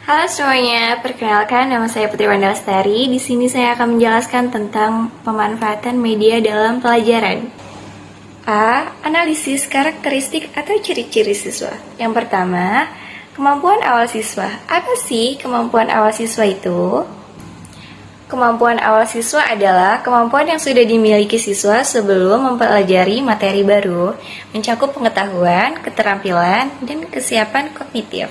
Halo semuanya, perkenalkan nama saya Putri Wanda Lestari. Di sini saya akan menjelaskan tentang pemanfaatan media dalam pelajaran. A. Analisis karakteristik atau ciri-ciri siswa. Yang pertama, kemampuan awal siswa. Apa sih kemampuan awal siswa itu? Kemampuan awal siswa adalah kemampuan yang sudah dimiliki siswa sebelum mempelajari materi baru, mencakup pengetahuan, keterampilan, dan kesiapan kognitif.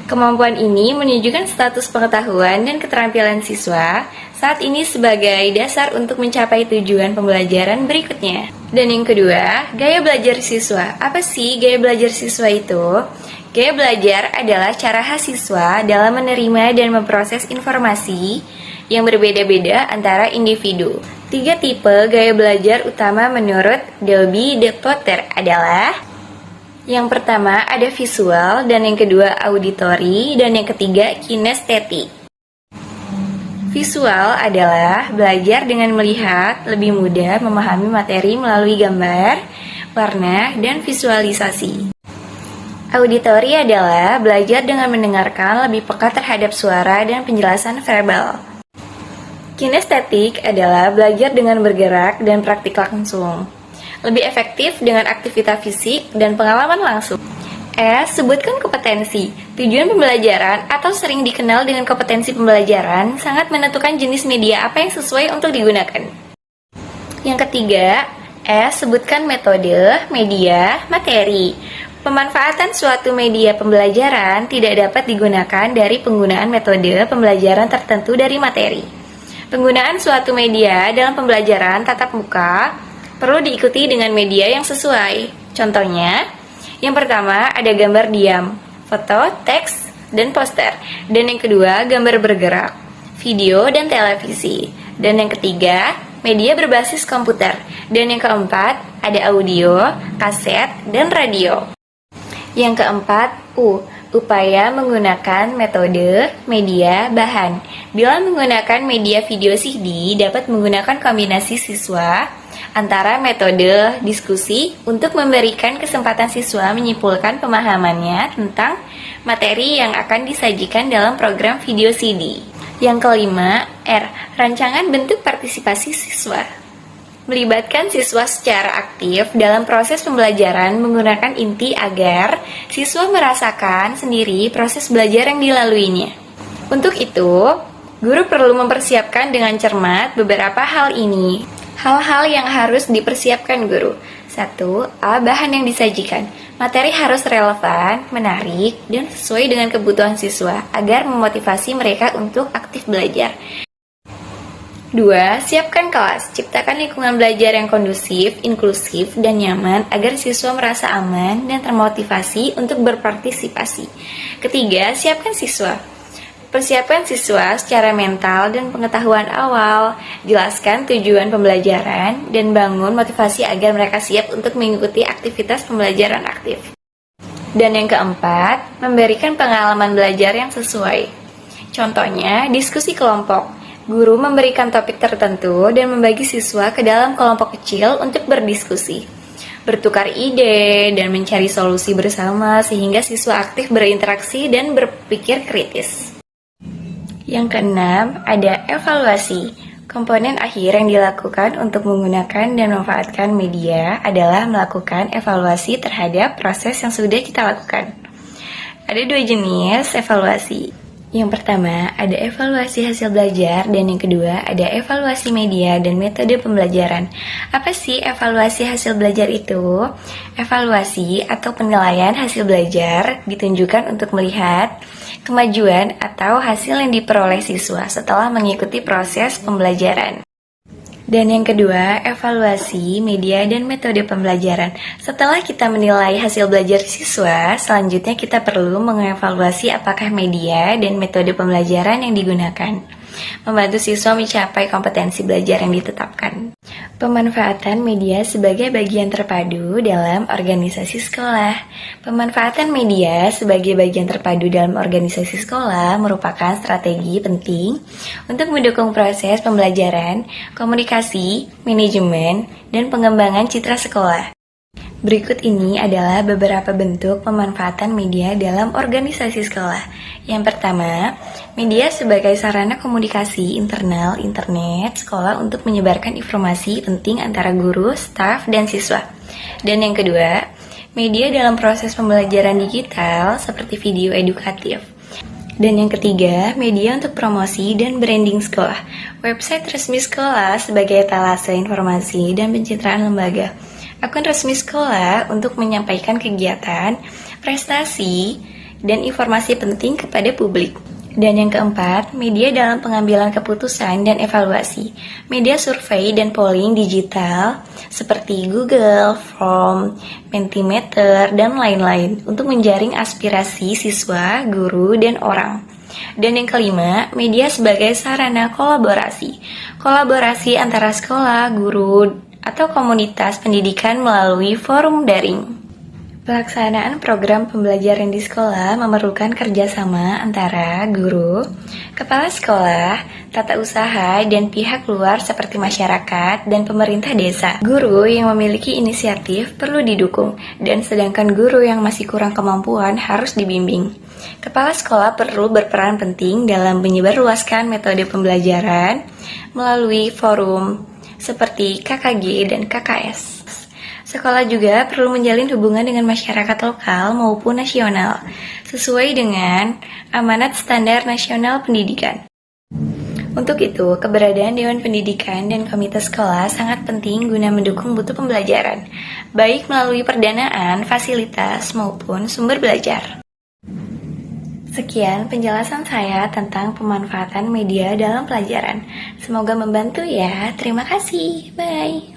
Kemampuan ini menunjukkan status pengetahuan dan keterampilan siswa saat ini sebagai dasar untuk mencapai tujuan pembelajaran berikutnya. Dan yang kedua, gaya belajar siswa. Apa sih gaya belajar siswa itu? Gaya belajar adalah cara khas siswa dalam menerima dan memproses informasi yang berbeda-beda antara individu. 3 tipe gaya belajar utama menurut Delby de Potter adalah: yang pertama ada visual, dan yang kedua auditory, dan yang ketiga kinestetik. Visual adalah belajar dengan melihat, lebih mudah memahami materi melalui gambar, warna, dan visualisasi. Auditory adalah belajar dengan mendengarkan, lebih peka terhadap suara dan penjelasan verbal. Kinestetik adalah belajar dengan bergerak dan praktik langsung, lebih efektif dengan aktivitas fisik dan pengalaman langsung. Sebutkan kompetensi. Tujuan pembelajaran atau sering dikenal dengan kompetensi pembelajaran sangat menentukan jenis media apa yang sesuai untuk digunakan. Yang ketiga, sebutkan metode, media, materi. Pemanfaatan suatu media pembelajaran tidak dapat digunakan dari penggunaan metode pembelajaran tertentu dari materi. Penggunaan suatu media dalam pembelajaran tatap muka perlu diikuti dengan media yang sesuai. Contohnya, yang pertama ada gambar diam, foto, teks, dan poster. Dan yang kedua, gambar bergerak, video, dan televisi. Dan yang ketiga, media berbasis komputer. Dan yang keempat, ada audio, kaset, dan radio. Yang keempat, upaya menggunakan metode, media, bahan. Bila menggunakan media video CD, dapat menggunakan kombinasi siswa antara metode diskusi untuk memberikan kesempatan siswa menyimpulkan pemahamannya tentang materi yang akan disajikan dalam program video CD. Yang kelima, rancangan bentuk partisipasi siswa. Melibatkan siswa secara aktif dalam proses pembelajaran menggunakan inti agar siswa merasakan sendiri proses belajar yang dilaluinya. Untuk itu, guru perlu mempersiapkan dengan cermat beberapa hal ini. Hal-hal yang harus dipersiapkan guru. 1. Bahan yang disajikan. Materi harus relevan, menarik, dan sesuai dengan kebutuhan siswa agar memotivasi mereka untuk aktif belajar. 2. Siapkan kelas. Ciptakan lingkungan belajar yang kondusif, inklusif, dan nyaman agar siswa merasa aman dan termotivasi untuk berpartisipasi. 3. Siapkan siswa. Persiapkan siswa secara mental dan pengetahuan awal. Jelaskan tujuan pembelajaran dan bangun motivasi agar mereka siap untuk mengikuti aktivitas pembelajaran aktif. Dan yang keempat, memberikan pengalaman belajar yang sesuai. Contohnya, diskusi kelompok. Guru memberikan topik tertentu dan membagi siswa ke dalam kelompok kecil untuk berdiskusi, bertukar ide, dan mencari solusi bersama sehingga siswa aktif berinteraksi dan berpikir kritis. Yang keenam, ada evaluasi. Komponen akhir yang dilakukan untuk menggunakan dan memanfaatkan media adalah melakukan evaluasi terhadap proses yang sudah kita lakukan. Ada 2 jenis evaluasi. Yang pertama, ada evaluasi hasil belajar, dan yang kedua, ada evaluasi media dan metode pembelajaran. Apa sih evaluasi hasil belajar itu? Evaluasi atau penilaian hasil belajar ditunjukkan untuk melihat kemajuan atau hasil yang diperoleh siswa setelah mengikuti proses pembelajaran. Dan yang kedua, evaluasi media dan metode pembelajaran. Setelah kita menilai hasil belajar siswa, selanjutnya kita perlu mengevaluasi apakah media dan metode pembelajaran yang digunakan membantu siswa mencapai kompetensi belajar yang ditetapkan. Pemanfaatan media sebagai bagian terpadu dalam organisasi sekolah. Pemanfaatan media sebagai bagian terpadu dalam organisasi sekolah merupakan strategi penting untuk mendukung proses pembelajaran, komunikasi, manajemen, dan pengembangan citra sekolah. Berikut ini adalah beberapa bentuk pemanfaatan media dalam organisasi sekolah. Yang pertama, media sebagai sarana komunikasi internal internet sekolah untuk menyebarkan informasi penting antara guru, staf, dan siswa. Dan yang kedua, media dalam proses pembelajaran digital seperti video edukatif. Dan yang ketiga, media untuk promosi dan branding sekolah. Website resmi sekolah sebagai etalase informasi dan pencitraan lembaga. Akun resmi sekolah untuk menyampaikan kegiatan, prestasi, dan informasi penting kepada publik. Dan yang keempat, media dalam pengambilan keputusan dan evaluasi. Media survei dan polling digital seperti Google, Form, Mentimeter, dan lain-lain untuk menjaring aspirasi siswa, guru, dan orang. Dan yang kelima, media sebagai sarana kolaborasi. Kolaborasi antara sekolah, guru, atau komunitas pendidikan melalui forum daring. Pelaksanaan program pembelajaran di sekolah memerlukan kerjasama antara guru, kepala sekolah, tata usaha, dan pihak luar seperti masyarakat dan pemerintah desa. Guru yang memiliki inisiatif perlu didukung, dan sedangkan guru yang masih kurang kemampuan harus dibimbing. Kepala sekolah perlu berperan penting dalam menyebarluaskan metode pembelajaran melalui forum seperti KKG dan KKS. Sekolah juga perlu menjalin hubungan dengan masyarakat lokal maupun nasional, sesuai dengan amanat standar nasional pendidikan. Untuk itu, keberadaan Dewan Pendidikan dan Komite Sekolah sangat penting guna mendukung mutu pembelajaran, baik melalui perdanaan, fasilitas, maupun sumber belajar. Sekian penjelasan saya tentang pemanfaatan media dalam pelajaran. Semoga membantu ya. Terima kasih. Bye.